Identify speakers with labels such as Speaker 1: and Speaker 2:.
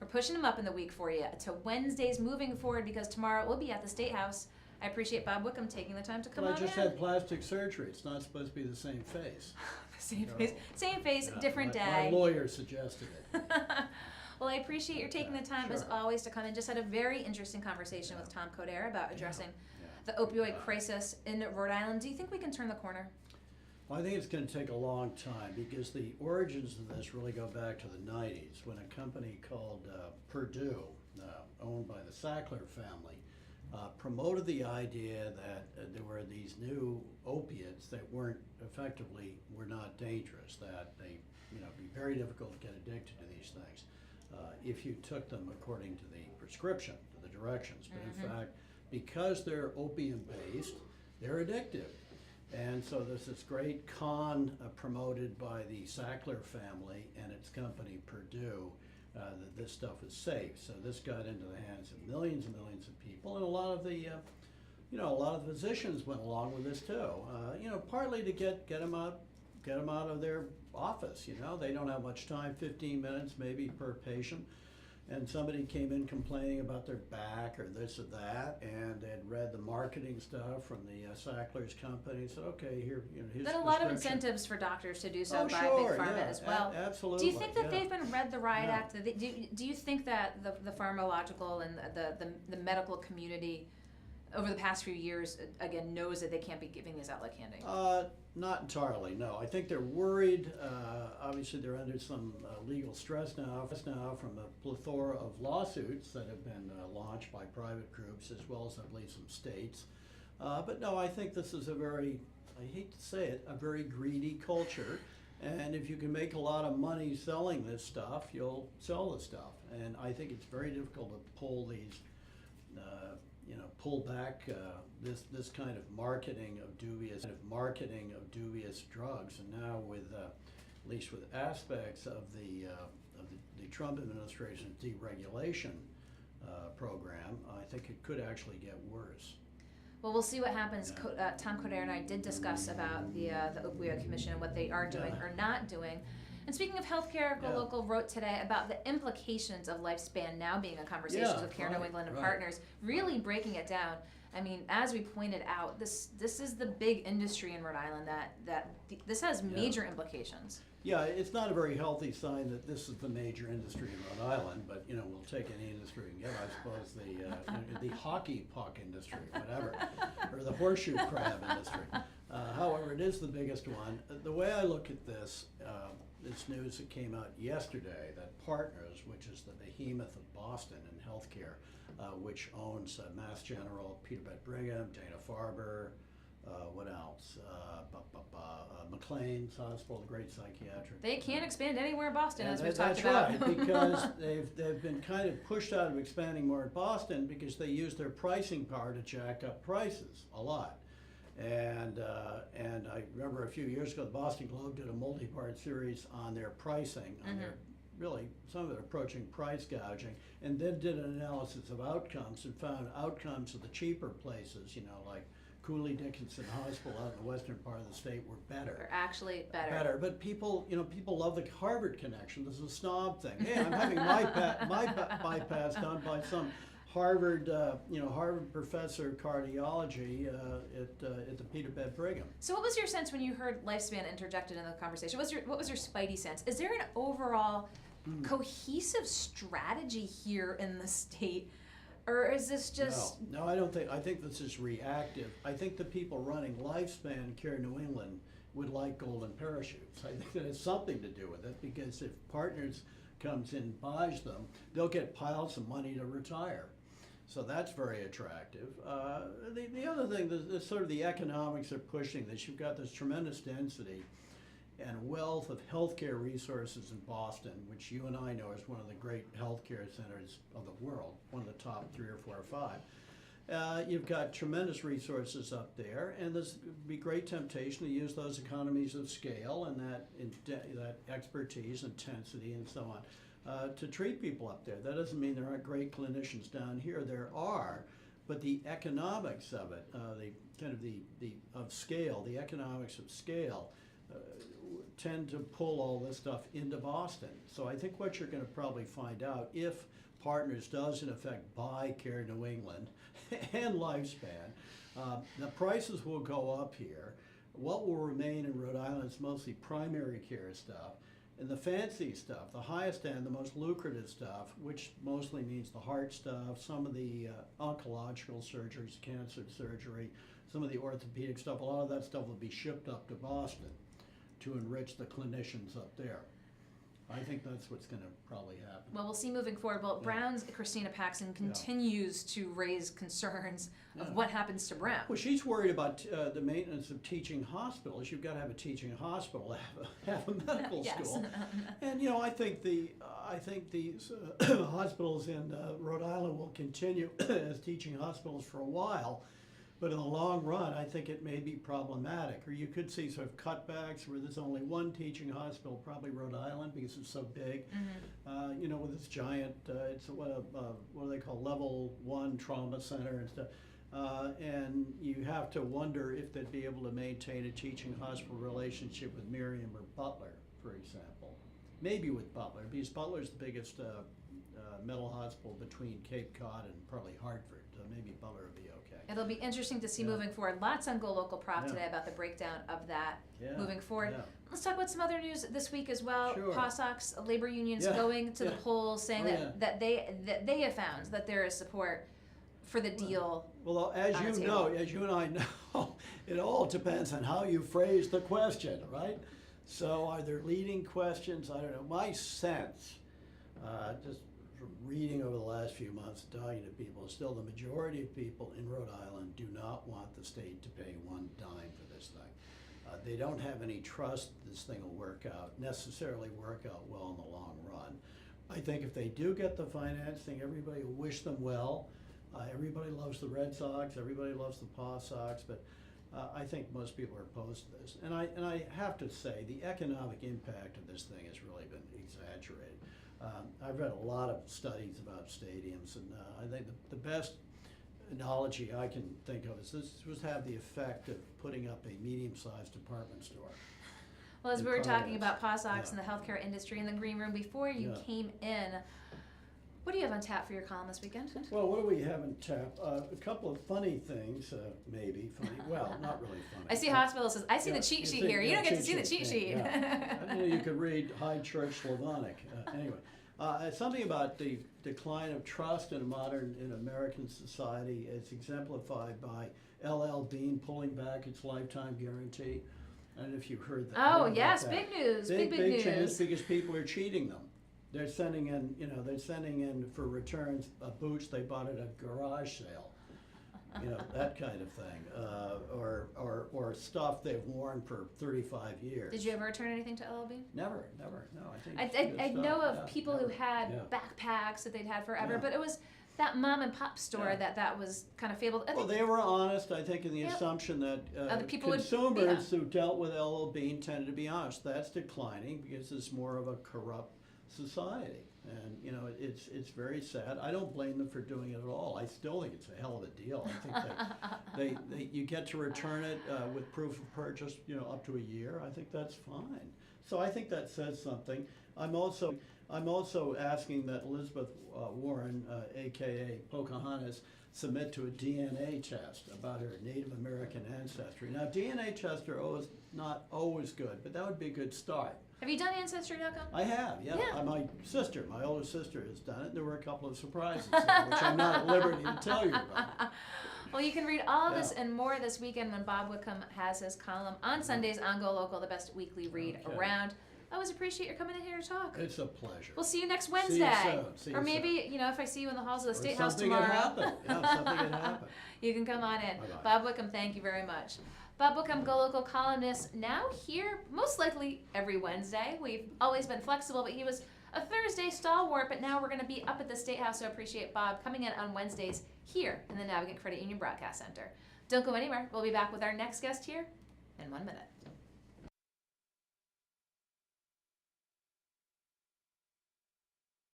Speaker 1: We're pushing them up in the week for you to Wednesdays moving forward because tomorrow we'll be at the State House. I appreciate Bob Whitcomb taking the time to come
Speaker 2: But
Speaker 1: on
Speaker 2: I just
Speaker 1: in.
Speaker 2: had plastic surgery. It's not supposed to be the same face.
Speaker 1: Same face,
Speaker 2: Yeah,
Speaker 1: different
Speaker 2: my
Speaker 1: day.
Speaker 2: lawyer suggested it.
Speaker 1: Well, I appreciate your taking the time, as
Speaker 2: Sure.
Speaker 1: always, to come in. Just had a very interesting conversation with Tom Codera about addressing
Speaker 2: Yeah.
Speaker 1: the opioid crisis in Rhode Island. Do you think we can turn the corner?
Speaker 2: Well, I think it's going to take a long time because the origins of this really go back to the 90s when a company called Purdue, owned by the Sackler family, promoted the idea that there were these new opiates that were not dangerous, that they, be very difficult to get addicted to these things if you took them according to the prescription, to the directions. But in fact, because they're opium based, they're addictive. And so there's this great con promoted by the Sackler family and its company Purdue that this stuff is safe. So this got into the hands of millions and millions of people, and a lot of the physicians went along with this too. Partly to get them out of their office. They don't have much time, 15 minutes maybe per patient. And somebody came in complaining about their back or this or that, and they'd read the marketing stuff from the Sackler's company. And said, okay, here's
Speaker 1: There's a lot of incentives for doctors to do so by
Speaker 2: sure,
Speaker 1: Big Pharma
Speaker 2: yeah,
Speaker 1: as well.
Speaker 2: Absolutely.
Speaker 1: Do you think that they've been read the Riot
Speaker 2: Yeah.
Speaker 1: Act? Do you think that the pharmacological and the medical community over the past few years, again, knows that they can't be giving these out like candy?
Speaker 2: Not entirely, no. I think they're worried. Obviously, they're under some legal stress now from a plethora of lawsuits that have been launched by private groups as well as, I believe, some states. But no, I think this is I hate to say it, a very greedy culture. And if you can make a lot of money selling this stuff, you'll sell the stuff. And I think it's very difficult to pull these pull back this kind of marketing of dubious drugs, and now with at least with aspects of the Trump administration's deregulation program, I think it could actually get worse.
Speaker 1: Well, we'll see what happens. Tom Codera and I did discuss about the opioid commission and what they are doing or not doing. And speaking of healthcare, GoLocal wrote today about the implications of lifespan now being a conversation with Care New England and partners, really breaking it down. I mean, as we pointed out, this is the big industry in Rhode Island that this has major implications.
Speaker 2: Yeah, it's not a very healthy sign that this is the major industry in Rhode Island, but we'll take any industry we can get. I suppose the hockey puck industry, whatever, or the horseshoe crab industry. However, it is the biggest one. The way I look at this news that came out yesterday, that Partners, which is the behemoth of Boston in healthcare, which owns Mass General, Peter Brigham, Dana-Farber, what else? McLean's Hospital, the great psychiatric.
Speaker 1: They can't expand anywhere in Boston, as we've
Speaker 2: talked
Speaker 1: about.
Speaker 2: That's right, because they've been kind of pushed out of expanding more in Boston because they use their pricing power to jack up prices a lot. And I remember a few years ago, the Boston Globe did a multi-part series on their pricing, on their some of it approaching price gouging, and then did an analysis of outcomes and found outcomes of the cheaper places, like Cooley Dickinson Hospital out in the western part of the state were better.
Speaker 1: They're actually better.
Speaker 2: But people love the Harvard connection. This is a snob thing. Hey, I'm having my bypass done by some Harvard professor of cardiology at the Peter Brigham.
Speaker 1: So, what was your sense when you heard lifespan interjected in the conversation? What was your spidey sense? Is there an overall cohesive strategy here in the state, or is this just?
Speaker 2: No, I don't think. I think this is reactive. I think the people running Lifespan Care New England would like golden parachutes. I think that has something to do with it, because if Partners comes in and buys them, they'll get piles of money to retire. So that's very attractive. The other thing, the sort of the economics are pushing this. You've got this tremendous density and wealth of healthcare resources in Boston, which you and I know is one of the great healthcare centers of the world, one of the top 3 or 4 or 5. You've got tremendous resources up there, and there's be great temptation to use those economies of scale and that expertise, intensity, and so on to treat people up there. That doesn't mean there aren't great clinicians down here. There are, but the economics of it, the economics of scale, tend to pull all this stuff into Boston. So I think what you're going to probably find out, if Partners does in effect buy Care New England and Lifespan, the prices will go up here. What will remain in Rhode Island is mostly primary care stuff. And the fancy stuff, the highest end, the most lucrative stuff, which mostly means the heart stuff, some of the oncological surgeries, cancer surgery, some of the orthopedic stuff, a lot of that stuff will be shipped up to Boston to enrich the clinicians up there. I think that's what's going to probably happen.
Speaker 1: Well, we'll see moving forward. Well, Brown's Christina Paxson continues to raise concerns of what happens to Brown.
Speaker 2: Well, she's worried about the maintenance of teaching hospitals. You've got to have a teaching hospital, have a medical school. And you know, I think these hospitals in Rhode Island will continue as teaching hospitals for a while. But in the long run, I think it may be problematic. Or you could see sort of cutbacks where there's only one teaching hospital, probably Rhode Island, because it's so big. You know, with this giant, it's what do they call, level 1 trauma center and stuff. And you have to wonder if they'd be able to maintain a teaching hospital relationship with Miriam or Butler, for example. Maybe with Butler, because Butler's the biggest mental hospital between Cape Cod and probably Hartford. Maybe Butler would be okay.
Speaker 1: It'll be interesting to see moving forward. Lots on GoLocalProv today about the breakdown of that moving forward. Let's talk about some other news this week as well. POSOX, labor unions going to the polls saying that they have found that there is support for the deal.
Speaker 2: Well, as you know, as you and I know, it all depends on how you phrase the question, right? So are there leading questions? I don't know. My sense, just from reading over the last few months, talking to people, still the majority of people in Rhode Island do not want the state to pay one dime for this thing. They don't have any trust this thing will necessarily work out well in the long run. I think if they do get the financing, everybody will wish them well. Everybody loves the Red Sox, everybody loves the POSOX, but I think most people are opposed to this. And I have to say, the economic impact of this thing has really been exaggerated. I've read a lot of studies about stadiums, and I think the best analogy I can think of is this would have the effect of putting up a medium-sized department store.
Speaker 1: Well, as we were talking about POSOX and the healthcare industry in the green room before you came in, what do you have on tap for your column this weekend?
Speaker 2: Well, what do we have on tap? A couple of funny things, maybe funny. Well, not really funny.
Speaker 1: I see hospital says, I see the cheat sheet here. You don't get to see the cheat sheet.
Speaker 2: I mean, you could read High Church Slavonic. Anyway, something about the decline of trust in American society is exemplified by LL Bean pulling back its lifetime guarantee. I don't know if you've heard that.
Speaker 1: Oh, yes, big news. Big news.
Speaker 2: Change because people are cheating them. They're sending in for returns boots they bought at a garage sale, that kind of thing, or stuff they've worn for 35 years.
Speaker 1: Did you ever return anything to LLB?
Speaker 2: Never. No, I think
Speaker 1: I know of people who had backpacks that they'd had forever, but it was that mom and pop store that was kind of fabled.
Speaker 2: Well, they were honest, I think, in the assumption that
Speaker 1: the people
Speaker 2: consumers who dealt with LL Bean tended to be honest. That's declining because it's more of a corrupt society, and it's very sad. I don't blame them for doing it at all. I still think it's a hell of a deal. I think that you get to return it with proof of purchase, up to a year. I think that's fine. So I think that says something. I'm also asking that Elizabeth Warren, aka Pocahontas, submit to a DNA test about her Native American ancestry. Now, DNA tests are not always good, but that would be a good start.
Speaker 1: Have you done Ancestry.com?
Speaker 2: I have, yeah. My older sister has done it. There were a couple of surprises there, which I'm not at liberty to tell you about.
Speaker 1: Well, you can read all this and more this weekend when Bob Whitcomb has his column on Sundays on GoLocal, the best weekly read around. I always appreciate your coming in here to talk.
Speaker 2: It's a pleasure.
Speaker 1: We'll see you next Wednesday. Or maybe, if I see you in the halls of the State House tomorrow.
Speaker 2: Something could happen.
Speaker 1: You can come on in.
Speaker 2: Bye-bye.
Speaker 1: Bob Whitcomb, thank you very much. Bob Whitcomb, GoLocal columnist, now here most likely every Wednesday. We've always been flexible, but he was a Thursday stalwart, but now we're going to be up at the State House, so I appreciate Bob coming in on Wednesdays here in the Navigant Credit Union Broadcast Center. Don't go anywhere. We'll be back with our next guest here in 1 minute.